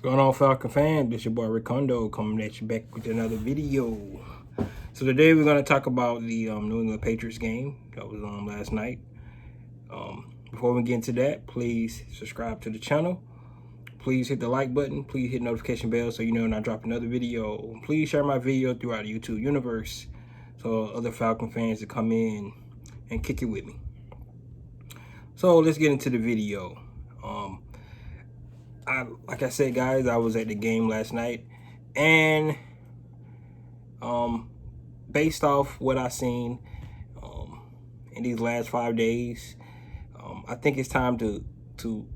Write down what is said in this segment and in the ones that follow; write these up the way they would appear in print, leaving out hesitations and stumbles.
Going on, Falcon fan? This your boy Ricondo coming at you back with another video. So today we're going to talk about the New England Patriots game that was on last night. Before we get into that, please subscribe to the channel. Please hit the like button. Please hit notification bell so you know when I drop another video. Please share my video throughout the YouTube universe so other Falcon fans to come in and kick it with me. So let's get into the video. Like I said, guys, I was at the game last night, and based off what I seen in these last 5 days, I think it's time to do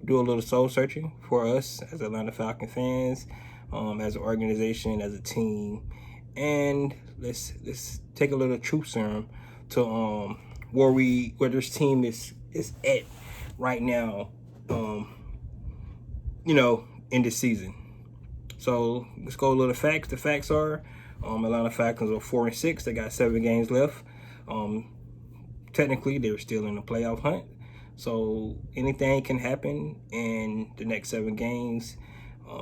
a little soul searching for us as Atlanta Falcon fans, as an organization, as a team, and let's take a little truth serum to where this team is at right now. In this season. So let's go a little facts. The facts are Atlanta Falcons are 4-6. They got 7 games left. Technically, they're still in the playoff hunt. So anything can happen in the next 7 games.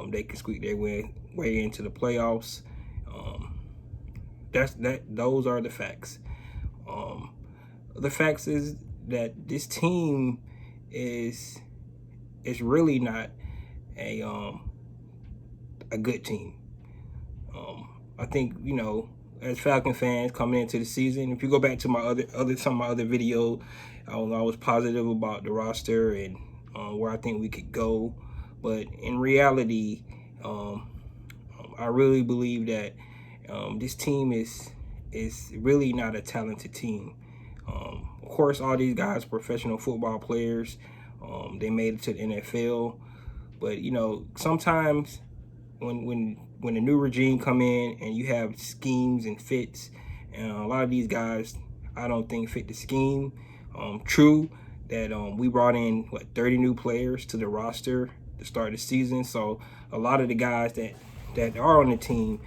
They can squeak their way into the playoffs. Those are the facts. The facts is that this team is really not a good team. I think, as Falcon fans coming into the season, if you go back to my some of my other videos, I was positive about the roster and where I think we could go. But in reality, I really believe that this team is really not a talented team. Of course, all these guys are professional football players. They made it to the NFL. But sometimes when a new regime come in and you have schemes and fits, and a lot of these guys I don't think fit the scheme. True that we brought in 30 new players to the roster to start the season, so a lot of the guys that are on the team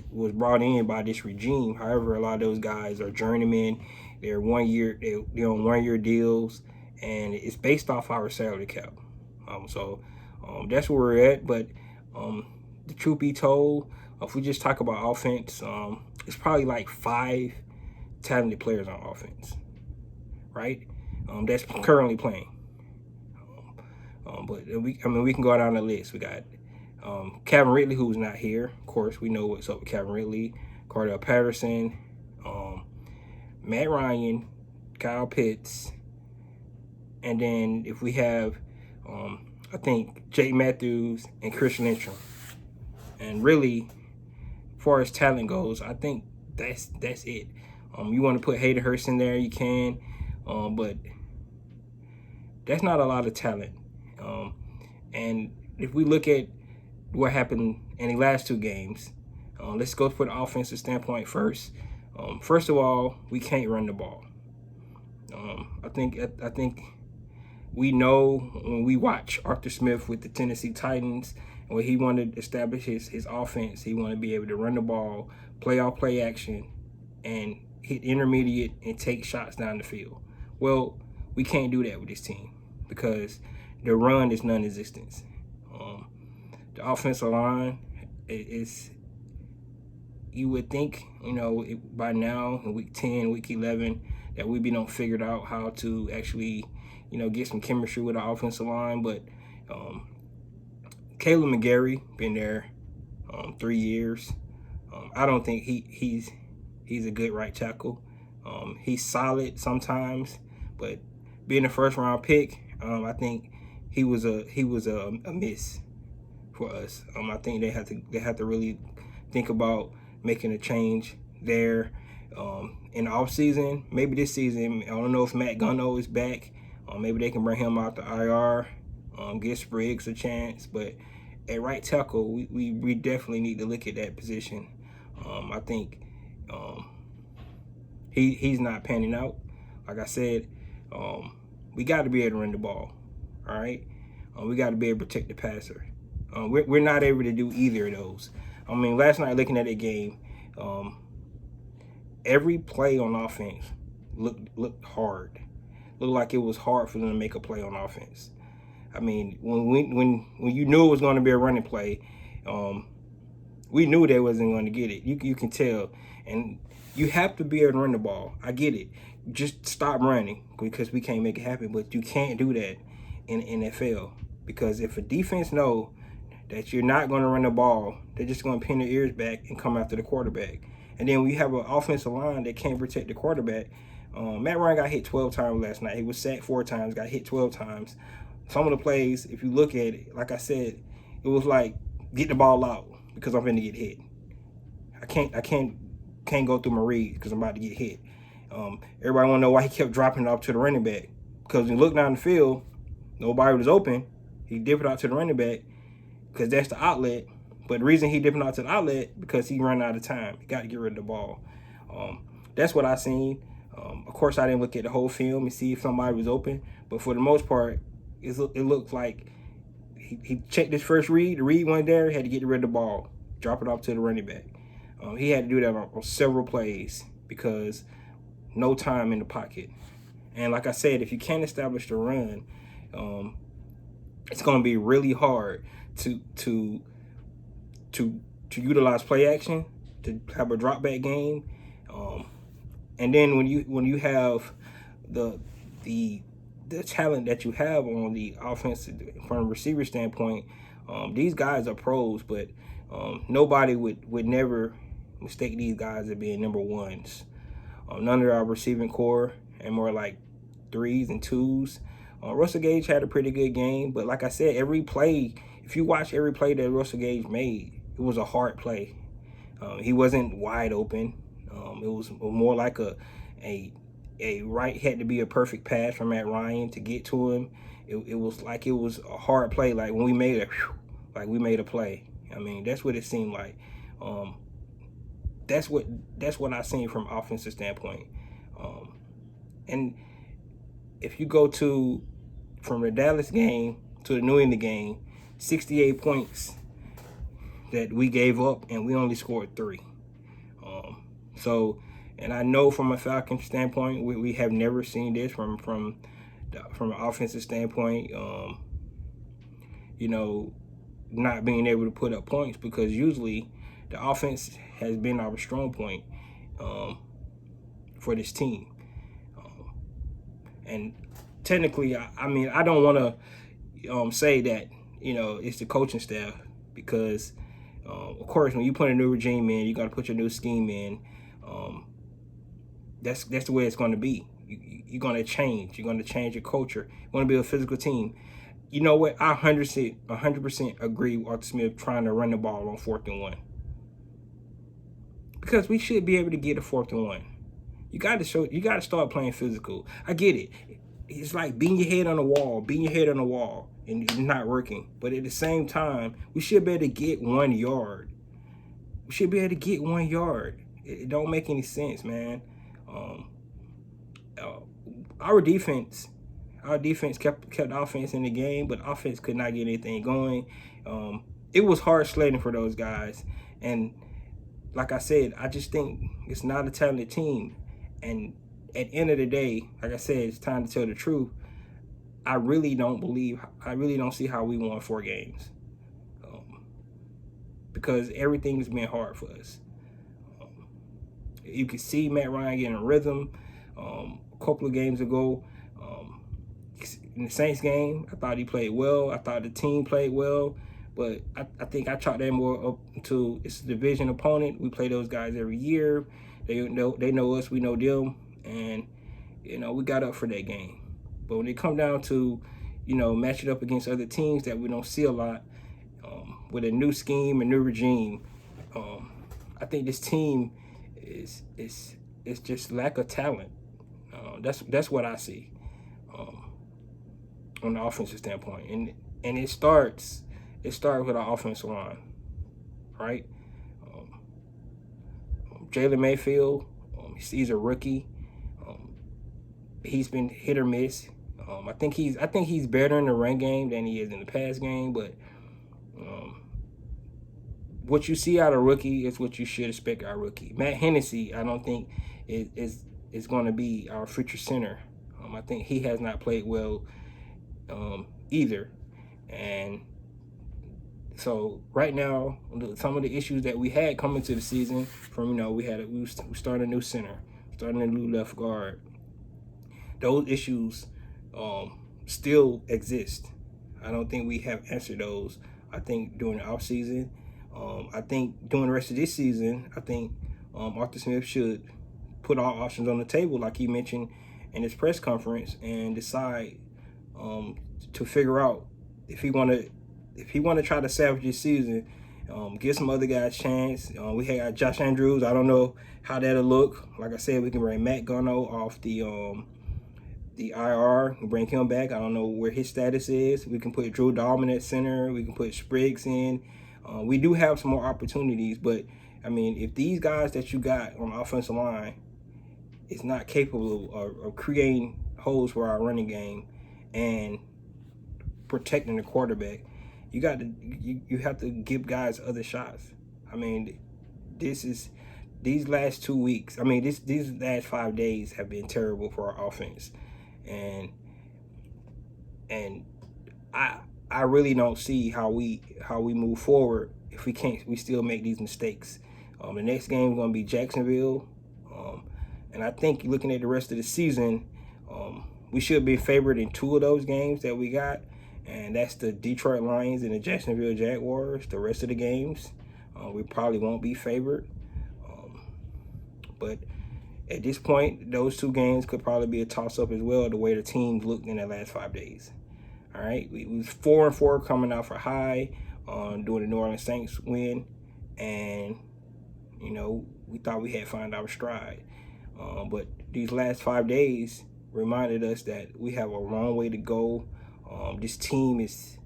was brought in by this regime. However, a lot of those guys are journeymen. They're on 1-year deals, and it's based off our salary cap. That's where we're at. But the truth be told, if we just talk about offense, it's probably like 5 talented players on offense, right? That's currently playing. But we can go down the list. We got Calvin Ridley, who's not here. Of course, we know what's up with Calvin Ridley, Cordell Patterson, Matt Ryan, Kyle Pitts, and then if we have I think Jake Matthews and Chris Lindstrom. And really, as far as talent goes, I think that's it. You want to put Hayden Hurst in there, you can, but that's not a lot of talent. And if we look at what happened in the last 2 games, let's go for the offensive standpoint first. First of all, we can't run the ball. I think we know when we watch Arthur Smith with the Tennessee Titans, and when he wanted to establish his offense, he wanted to be able to run the ball, play action, and hit intermediate and take shots down the field. Well, we can't do that with this team because the run is non-existent. The offensive line is, you would think, by now in week 10, week 11, that we'd be figured out how to actually get some chemistry with the offensive line. But Caleb McGarry been there 3 years. I don't think he's a good right tackle. He's solid sometimes, but being a first-round pick, I think he was a miss for us. I think they have to really think about making a change there in the offseason. Maybe this season, I don't know if Matt Gunno is back. Maybe they can bring him out to IR, give Spriggs a chance. But at right tackle, we definitely need to look at that position. I think he's not panning out. Like I said, we got to be able to run the ball. All right, we got to be able to protect the passer. We're not able to do either of those. Last night looking at the game, every play on offense looked hard. Looked like it was hard for them to make a play on offense. I mean, when you knew it was going to be a running play, we knew they wasn't going to get it. You can tell, and you have to be able to run the ball. I get it. Just stop running because we can't make it happen. But you can't do that in NFL because if a defense know that you're not going to run the ball, they're just going to pin their ears back and come after the quarterback. And then we have an offensive line that can't protect the quarterback. Matt Ryan got hit 12 times last night. He was sacked 4 times, got hit 12 times. Some of the plays, if you look at it, like I said, it was like, get the ball out because I'm going to get hit. I can't go through my read because I'm about to get hit. Everybody want to know why he kept dropping it off to the running back. Because when you look down the field, nobody was open. He dipped it out to the running back because that's the outlet. But the reason he dipped it out to the outlet because he ran out of time. He got to get rid of the ball. That's what I seen. Of course, I didn't look at the whole film and see if somebody was open. But for the most part, it looked like he checked his first read. The read went there. He had to get rid of the ball. Drop it off to the running back. He had to do that on several plays because no time in the pocket. And like I said, if you can't establish the run, it's going to be really hard to utilize play action, to have a drop back game. And then when you have the talent that you have on the offense from a receiver standpoint, these guys are pros, but nobody would never mistake these guys as being number ones. None of our receiving core and more like 3s and 2s. Russell Gage had a pretty good game, but like I said, every play, if you watch every play that Russell Gage made, it was a hard play. He wasn't wide open. It was more like a right had to be a perfect pass from Matt Ryan to get to him. It was like it was a hard play, like when we made a play. I mean, that's what it seemed like. That's what I seen from offensive standpoint. And if you go from the Dallas game to the New England game, 68 points that we gave up, and we only scored 3. And I know from a Falcons standpoint, we have never seen this from an offensive standpoint. Not being able to put up points because usually the offense has been our strong point for this team. And technically, I mean, I don't want to say that, it's the coaching staff because, of course, when you put a new regime in, you got to put your new scheme in. That's the way it's going to be. You're going to change. You're going to change your culture. You want to be a physical team. You know what? I 100% agree with Arthur Smith trying to run the ball on 4th and 1. Because we should be able to get a 4th and 1. You got to start playing physical. I get it. It's like beating your head on the wall, and it's not working. But at the same time, we should be able to get 1 yard. It don't make any sense, man. Our defense kept offense in the game, but offense could not get anything going. It was hard sledding for those guys, and like I said, I just think it's not a talented team. And at the end of the day, like I said, it's time to tell the truth. I really don't see how we won 4 games because everything's been hard for us. You can see Matt Ryan getting a rhythm. A couple of games ago, in the Saints game, I thought he played well. I thought the team played well. But I think I chalked that more up to it's a division opponent. We play those guys every year. They know us, we know them. And, we got up for that game. But when it come down to, match it up against other teams that we don't see a lot, with a new scheme, a new regime, I think this team is just lack of talent. That's what I see on the offensive standpoint, and it starts with our offensive line, right? Jalen Mayfield, he's a rookie. He's been hit or miss. I think he's better in the run game than he is in the pass game, but what you see out of rookie is what you should expect out of rookie. Matt Hennessy, I don't think is going to be our future center. I think he has not played well either. And so right now, some of the issues that we had coming to the season, from we started a new center, starting a new left guard. Those issues still exist. I don't think we have answered those. I think during the off season, I think during the rest of this season, I think Arthur Smith should put all options on the table, like he mentioned in his press conference, and decide to figure out if he want to try to salvage this season. Give some other guys a chance. We had Josh Andrews. I don't know how that'll look. Like I said, we can bring Matt Gunno off the IR and bring him back. I don't know where his status is. We can put Drew Dahlman at center. We can put Spriggs in. We do have some more opportunities, but I mean, if these guys that you got on the offensive line is not capable of creating holes for our running game and protecting the quarterback, you have to give guys other shots. I mean, these last 2 weeks. I mean, these last 5 days have been terrible for our offense, and I really don't see how we move forward if we still make these mistakes. The next game is going to be Jacksonville, and I think looking at the rest of the season, we should be favored in 2 of those games that we got, and that's the Detroit Lions and the Jacksonville Jaguars. The rest of the games, we probably won't be favored. But at this point, those 2 games could probably be a toss-up as well, the way the teams looked in the last 5 days. All right, we was 4-4 coming out for high during the New Orleans Saints win, and we thought we had found our stride. But these last 5 days reminded us that we have a long way to go. This team is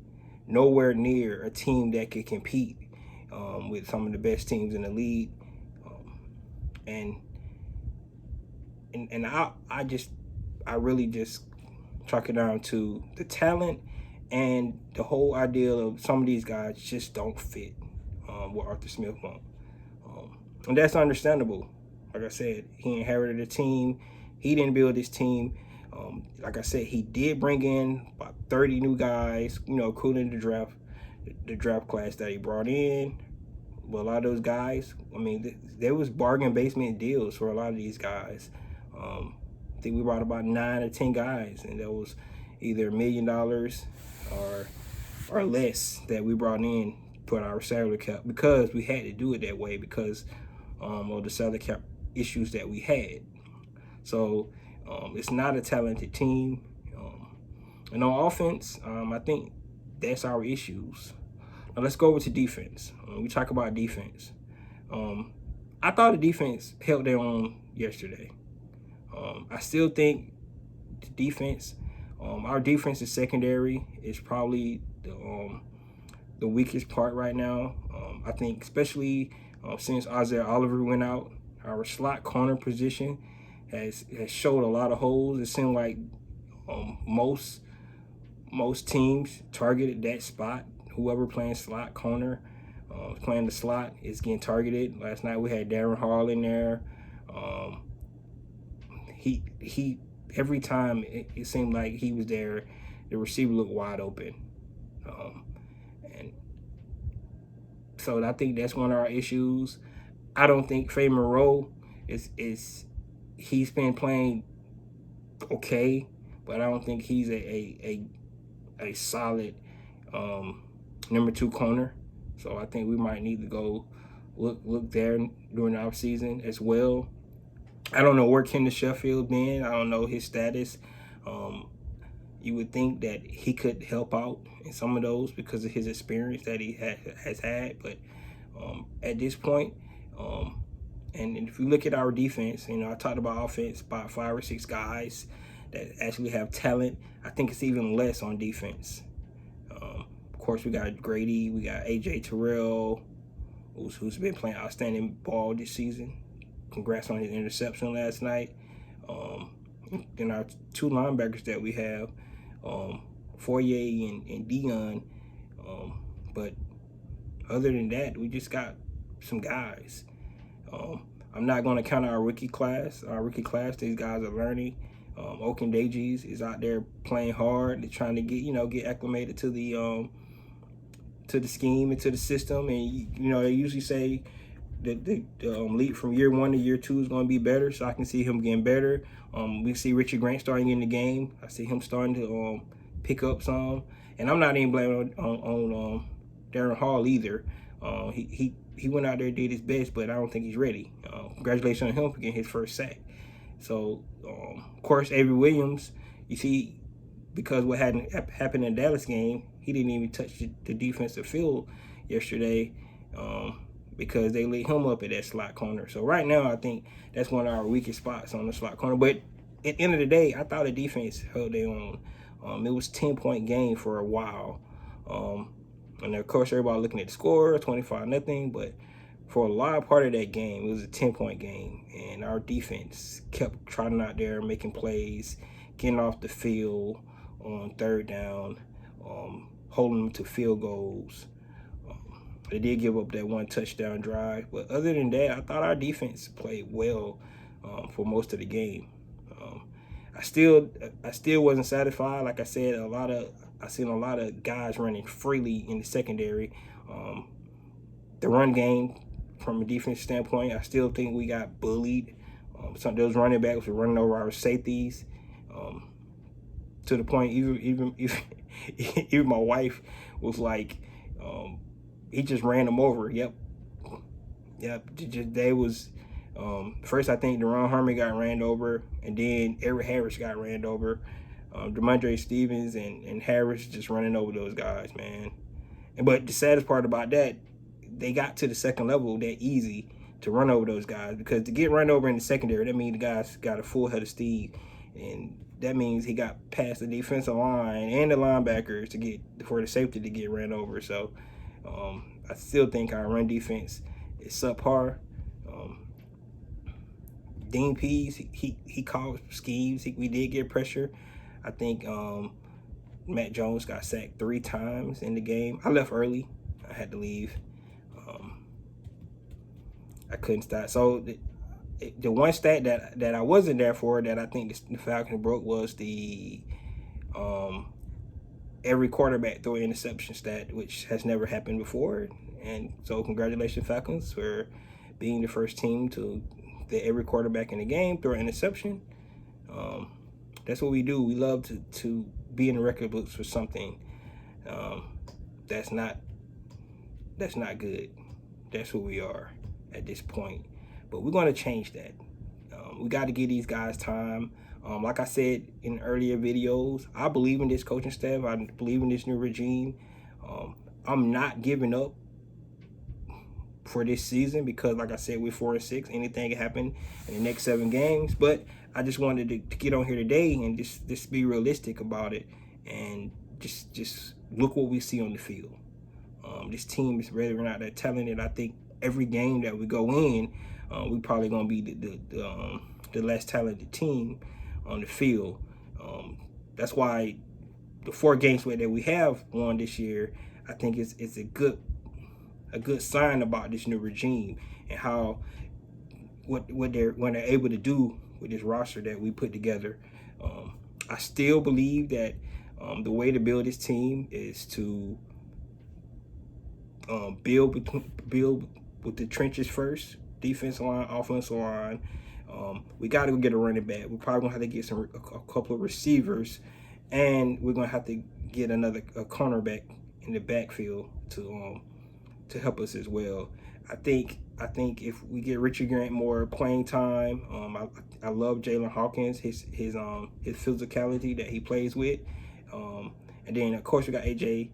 nowhere near a team that can compete with some of the best teams in the league. And I really just chalk it down to the talent and the whole idea of some of these guys just don't fit what Arthur Smith wants. And that's understandable. Like I said, he inherited a team. He didn't build this team. Like I said, he did bring in about 30 new guys, including the draft class that he brought in. But a lot of those guys, I mean, there was bargain basement deals for a lot of these guys. I think we brought about 9 or 10 guys, and that was either $1 million or less that we brought in for our salary cap, because we had to do it that way because of the salary cap issues that we had. So it's not a talented team. And on offense, I think that's our issues. Now let's go over to defense. We talk about defense. I thought the defense held their own yesterday. I still think the defense, our defensive secondary is probably the weakest part right now. I think especially since Isaiah Oliver went out, our slot corner position has showed a lot of holes. It seemed like most teams targeted that spot. Whoever playing slot corner, playing the slot, is getting targeted. Last night we had Darren Hall in there. He every time it seemed like he was there, the receiver looked wide open. And so I think that's one of our issues. I don't think Faye Moreau he's been playing okay, but I don't think he's a solid number 2 corner. So I think we might need to go look there during the offseason as well. I don't know where Kenneth Sheffield been. I don't know his status. You would think that he could help out in some of those because of his experience that he has had. But at this point, and if you look at our defense, I talked about offense, about 5 or 6 guys that actually have talent. I think it's even less on defense. Of course, we got Grady, we got AJ Terrell, who's been playing outstanding ball this season. Congrats on his interception last night. And our 2 linebackers that we have, Fourier and Dion. But other than that, we just got some guys. I'm not going to count our rookie class. These guys are learning. Okundeji's is out there playing hard. They're trying to get acclimated to the scheme and to the system. And they usually say that the leap from year 1 to year 2 is going to be better. So I can see him getting better. We see Richard Grant starting in the game. I see him starting to pick up some. And I'm not even blaming on Darren Hall either. He went out there, did his best, but I don't think he's ready. Congratulations on him for getting his first sack. So, of course, Avery Williams, you see, because what happened in the Dallas game, he didn't even touch the defensive field yesterday because they lit him up at that slot corner. So right now, I think that's one of our weakest spots on the slot corner. But at the end of the day, I thought the defense held their own. It was 10-point game for a while. And of course, everybody looking at the score, 25-0, but for a large part of that game, it was a 10-point game, and our defense kept trotting out there, making plays, getting off the field on third down, holding them to field goals. They did give up that one touchdown drive, but other than that, I thought our defense played well for most of the game. I still wasn't satisfied. Like I said, I seen a lot of guys running freely in the secondary. The run game, from a defense standpoint, I still think we got bullied. Some of those running backs were running over our safeties to the point even my wife was like, he just ran them over. Yep. They was first I think Deron Harmon got ran over, and then Eric Harris got ran over. Demondre Stevens and Harris just running over those guys, man. But the saddest part about that, they got to the second level that easy to run over those guys, because to get run over in the secondary, that means the guys got a full head of steam, and that means he got past the defensive line and the linebackers for the safety to get ran over. So I still think our run defense is subpar. Dean Pease, he called schemes. We did get pressure. I think Matt Jones got sacked 3 times in the game. I left early. I had to leave. I couldn't stop. So the one stat that I wasn't there for, that I think the Falcons broke, was the every quarterback throw an interception stat, which has never happened before. And so congratulations, Falcons, for being the first team to let every quarterback in the game throw an interception. That's what we do. We love to be in the record books for something that's not good. That's who we are at this point. But we're going to change that. We got to give these guys time. Like I said in earlier videos, I believe in this coaching staff. I believe in this new regime. I'm not giving up for this season because, like I said, we're 4-6. Anything can happen in the next 7 games. But I just wanted to get on here today and just be realistic about it, and just look what we see on the field. This team is really not that talented. I think every game that we go in, we probably gonna be the less talented team on the field. That's why the 4 games that we have won this year, I think it's a good sign about this new regime and how what they're able to do with this roster that we put together. I still believe that the way to build this team is to build with the trenches first, defensive line, offensive line. We got to go get a running back. We're probably gonna have to get a couple of receivers, and we're gonna have to get a cornerback in the backfield to help us as well. I think if we get Richard Grant more playing time, I love Jalen Hawkins, his physicality that he plays with, and then of course we got AJ,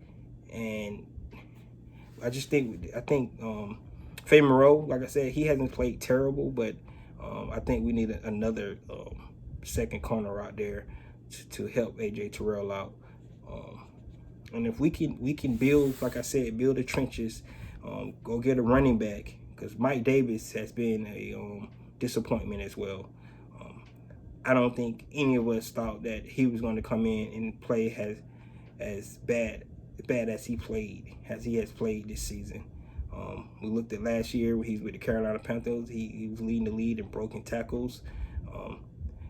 and I think Faye Moreau, like I said, he hasn't played terrible, but I think we need another second corner out there to help AJ Terrell out. And if we can build, like I said, build the trenches, go get a running back, because Mike Davis has been a disappointment as well. I don't think any of us thought that he was going to come in and play as bad as he has played this season. We looked at last year when he was with the Carolina Panthers. He was leading the lead in broken tackles.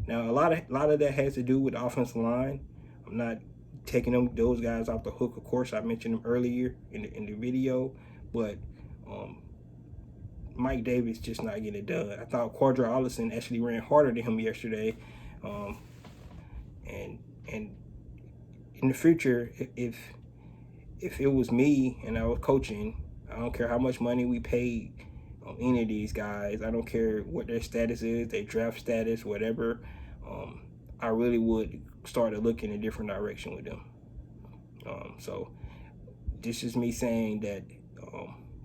Now, a lot of that has to do with the offensive line. I'm not taking those guys off the hook. Of course, I mentioned them earlier in the video, but Mike Davis just not getting it done. I thought Quadra Allison actually ran harder than him yesterday, and in the future, if it was me and I was coaching, I don't care how much money we paid any of these guys. I don't care what their status is, their draft status, whatever. I really would start to look in a different direction with them. So this is me saying that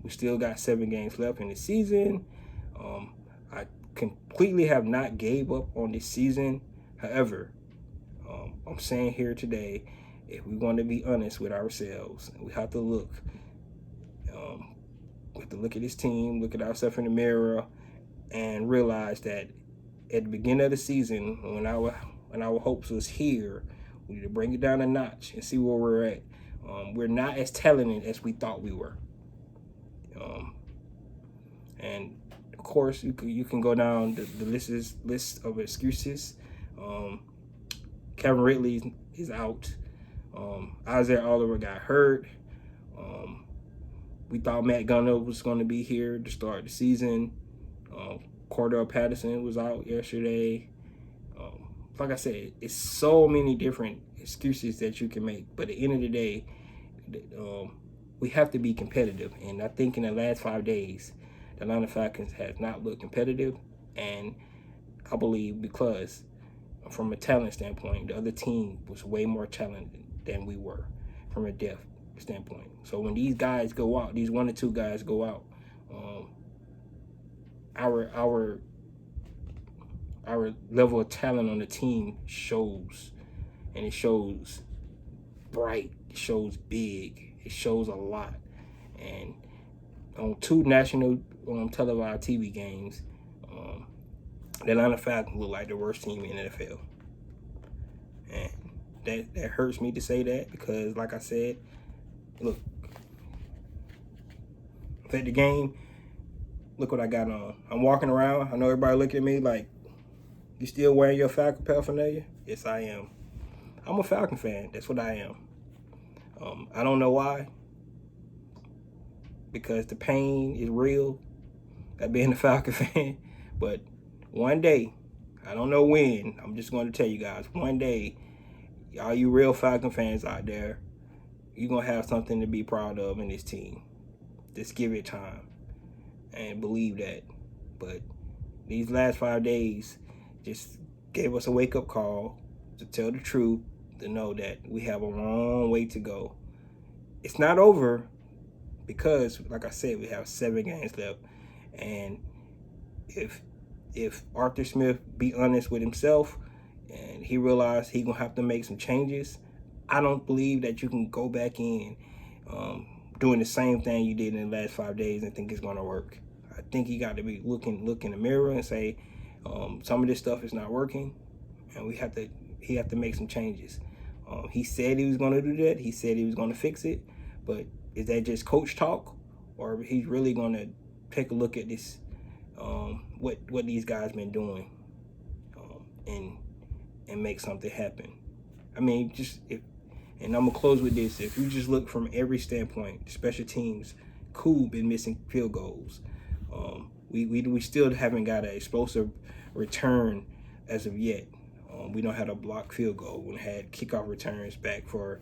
we still got 7 games left in the season. I completely have not gave up on this season. However, I'm saying here today, if we want to be honest with ourselves, we have to look. We have to look at this team, look at ourselves in the mirror, and realize that at the beginning of the season, when our hopes was here, we need to bring it down a notch and see where we're at. We're not as talented as we thought we were. And of course, you can go down the list of excuses. Kevin Ridley is out. Isaiah Oliver got hurt. We thought Matt Gunner was going to be here to start the season. Cordell Patterson was out yesterday. Like I said, it's so many different excuses that you can make. But at the end of the day, we have to be competitive. And I think in the last 5 days, the Atlanta Falcons has not looked competitive. And I believe because from a talent standpoint, the other team was way more talented than we were from a depth standpoint. So when these guys go out, these 1 or 2 guys go out, our level of talent on the team shows, and it shows bright, it shows big, it shows a lot. And on 2 national televised TV games, the Atlanta Falcons look like the worst team in the NFL. And that hurts me to say that because, like I said, look, at the game, look what I got on. I'm walking around. I know everybody look at me like, you still wearing your Falcon paraphernalia? Yes, I am. I'm a Falcon fan. That's what I am. I don't know why. Because the pain is real at being a Falcon fan. But one day, I don't know when, I'm just going to tell you guys, one day, all you real Falcon fans out there, you're going to have something to be proud of in this team. Just give it time and believe that. But these last 5 days just gave us a wake-up call to tell the truth, to know that we have a long way to go. It's not over because, like I said, we have 7 games left. And if Arthur Smith be honest with himself and he realized he going to have to make some changes, I don't believe that you can go back in doing the same thing you did in the last 5 days and think it's going to work. I think he got to be look in the mirror and say, some of this stuff is not working, and he have to make some changes. He said he was going to do that. He said he was going to fix it, but is that just coach talk, or he's really going to take a look at this, what these guys been doing, and make something happen? I mean, and I'm gonna close with this. If you just look from every standpoint, special teams, cool, been missing field goals. We still haven't got an explosive return as of yet. We don't have a blocked field goal. We had kickoff returns back for.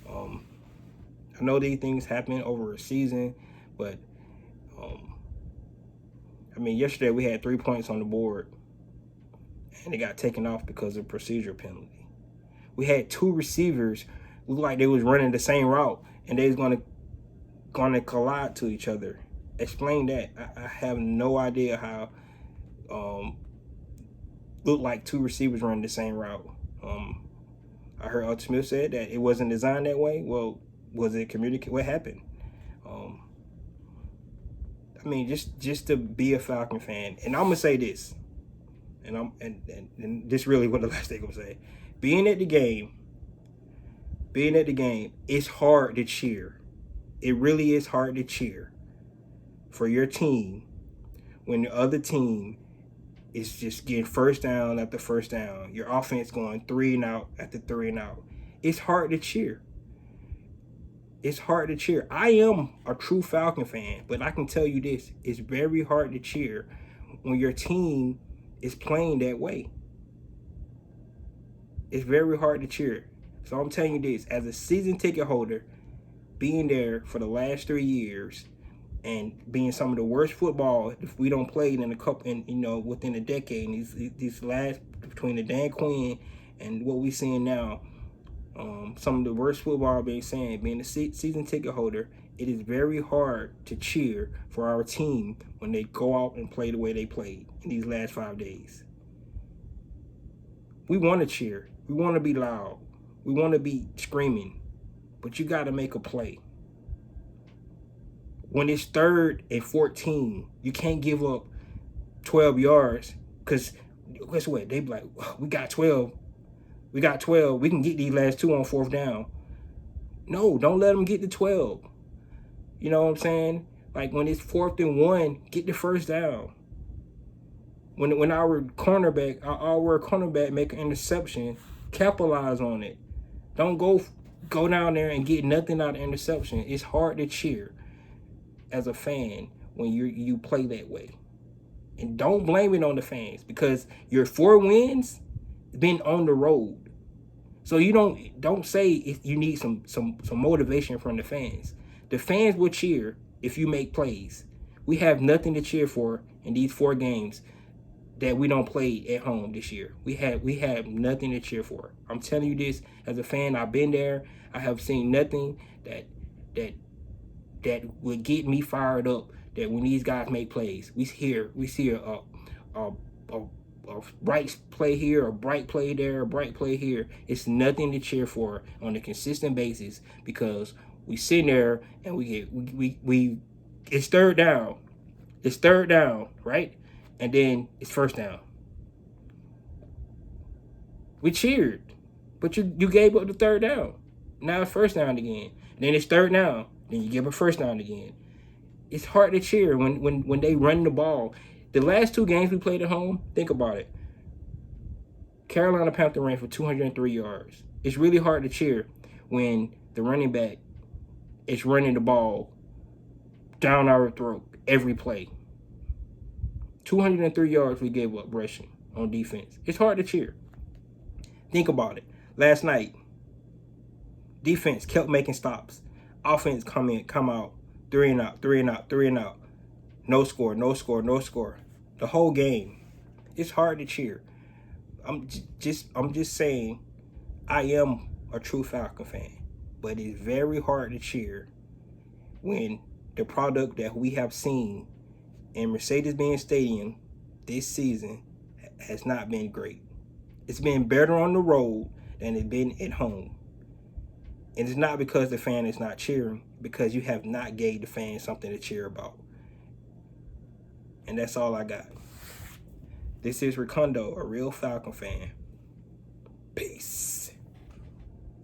I know these things happen over a season, but I mean, yesterday we had 3 points on the board, and it got taken off because of procedure penalty. We had 2 receivers look like they was running the same route, and they was gonna collide to each other. Explain that. I have no idea how looked like 2 receivers running the same route. I heard Arthur Smith said that it wasn't designed that way. Well, was it communicated? What happened? I mean, just to be a Falcon fan, and I'm gonna say this, and this really what the last thing I'm gonna say. Being at the game, it's hard to cheer. It really is hard to cheer for your team when the other team It's just getting first down after first down. Your offense going 3 and out after 3 and out. It's hard to cheer. It's hard to cheer. I am a true Falcon fan, but I can tell you this: it's very hard to cheer when your team is playing that way. It's very hard to cheer. So I'm telling you this, as a season ticket holder, being there for the last 3 years and being some of the worst football if we don't play in a couple, within a decade. And these last, between the Dan Quinn and what we seeing now, some of the worst football being seen. Being a season ticket holder, it is very hard to cheer for our team when they go out and play the way they played in these last 5 days. We want to cheer. We want to be loud. We want to be screaming. But you got to make a play. When it's 3rd and 14, you can't give up 12 yards because guess what? They be like, we got 12. We got 12. We can get these last 2 on 4th down. No, don't let them get to 12. You know what I'm saying? Like when it's 4th and 1, get the first down. When our cornerback make an interception, capitalize on it. Don't go down there and get nothing out of interception. It's hard to cheer as a fan when you play that way. And don't blame it on the fans because your 4 wins been on the road. So you don't say if you need some motivation from the fans. The fans will cheer if you make plays. We have nothing to cheer for in these 4 games that we don't play at home this year. We have nothing to cheer for. I'm telling you this as a fan. I've been there. I have seen nothing that would get me fired up. That when these guys make plays, we see a bright play here, a bright play there, a bright play here. It's nothing to cheer for on a consistent basis because we sit there and we it's 3rd down. It's 3rd down, right? And then it's 1st down. We cheered, but you gave up the 3rd down. Now it's 1st down again. And then it's 3rd down. Then you give a 1st down again. It's hard to cheer when they run the ball. The last 2 games we played at home, think about it. Carolina Panther ran for 203 yards. It's really hard to cheer when the running back is running the ball down our throat every play. 203 yards we gave up rushing on defense. It's hard to cheer. Think about it. Last night, defense kept making stops. Offense come out, 3 and out, 3 and out, 3 and out. No score, no score, no score. The whole game. It's hard to cheer. I'm just saying, I am a true Falcon fan, but it's very hard to cheer when the product that we have seen in Mercedes-Benz Stadium this season has not been great. It's been better on the road than it's been at home. And it's not because the fan is not cheering, because you have not gave the fans something to cheer about. And that's all I got. This is Ricondo, a real Falcon fan.